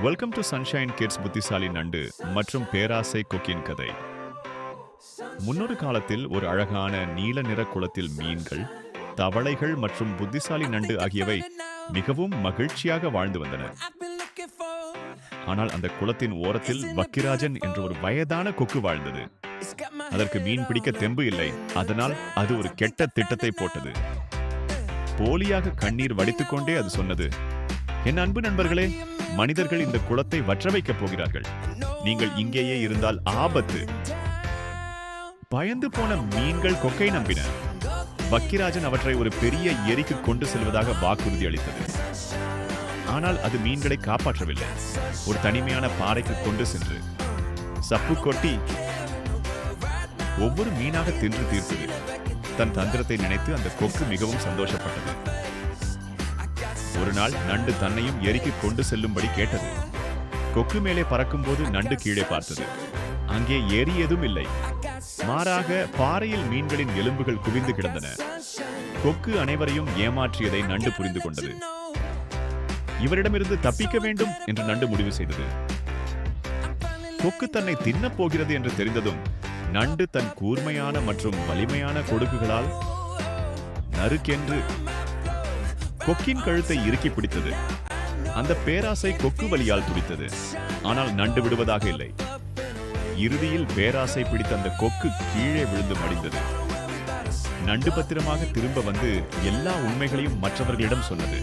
Welcome to sunshine kids புத்திசாலி நண்டு மற்றும் பேராசை கொக்கின் கதை. முன்னொரு காலத்தில் ஒரு அழகான நீல நிற குளத்தில் மீன்கள், தவளைகள் மற்றும் புத்திசாலி நண்டு ஆகியவை மிகவும் மகிழ்ச்சியாக வாழ்ந்து வந்தன. ஆனால் அந்த குளத்தின் ஓரத்தில் வக்கிராஜன் என்ற ஒரு வயதான கொக்கு வாழ்ந்தது. அதற்கு மீன் பிடிக்க தெம்பு இல்லை. அதனால் அது ஒரு கெட்ட திட்டத்தை போட்டது. போலியாக கண்ணீர் வடித்துக்கொண்டே அது சொன்னது, என் அன்பு நண்பர்களே, மனிதர்கள் இந்த குளத்தை வற்ற வைக்கப் போகிறார்கள். நீங்கள் இங்கேயே இருந்தால் ஆபத்து. பயந்து போன மீன்கள் கொக்கை நம்பின. வக்கிராஜன் அவற்றை ஒரு பெரிய எரிக்கு கொண்டு செல்வதாக வாக்குறுதி அளித்தது. ஆனால் அது மீன்களை காப்பாற்றவில்லை. ஒரு தனிமையான பாறைக்கு கொண்டு சென்று சப்பு கொட்டி ஒவ்வொரு மீனாக தின்று தீர்த்தது. தன் தந்திரத்தை நினைத்து அந்த கொக்கு மிகவும் சந்தோஷப்பட்டது. ஒரு நாள் நண்டு தன்னையும் எரிக்கு கொண்டு செல்லும்படி கேட்டது. கொக்கு மேலே பறக்கும்போது நண்டு கீழே பார்த்தது. அங்கே எரி எதுவும் இல்லை. மாறாக பாறையில் மீன்களின் எலும்புகள் குவிந்து கிடந்தன. கொக்கு அனைவரையும் ஏமாற்றியதை நண்டு புரிந்து கொண்டது. இவரிடமிருந்து தப்பிக்க வேண்டும் என்று நண்டு முடிவு செய்தது. கொக்கு தன்னை தின்னப் போகிறது என்று தெரிந்ததும் நண்டு தன் கூர்மையான மற்றும் வலிமையான கொடுக்குகளால் நறுக்கென்று கொக்கின் கழுத்தை இறுக்கி பிடித்தது. அந்த பேராசை கொக்கு வலியால் துடித்தது. ஆனால் நண்டு விடுவதாக இல்லை. இறுதியில் பேராசை பிடித்த அந்த கொக்கு கீழே விழுந்து மடிந்தது. நண்டு பத்திரமாக திரும்ப வந்து எல்லா உண்மைகளையும் மற்றவர்களிடம் சொன்னது.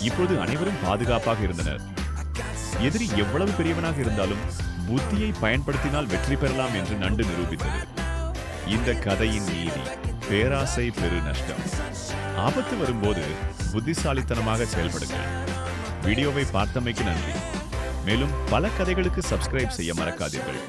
இப்போது அனைவரும் பாதுகாப்பாக இருந்தனர். எதிரி எவ்வளவு பெரியவனாக இருந்தாலும் புத்தியை பயன்படுத்தினால் வெற்றி பெறலாம் என்று நண்டு நிரூபித்தது. இந்த கதையின் நீதி, பேராசை பெரு நஷ்டம். ஆபத்து வரும்போது புத்திசாலித்தனமாக செயல்படுங்கள். வீடியோவை பார்த்தமைக்கு நன்றி. மேலும் பல கதைகளுக்கு சப்ஸ்கிரைப் செய்ய மறக்காதீர்கள்.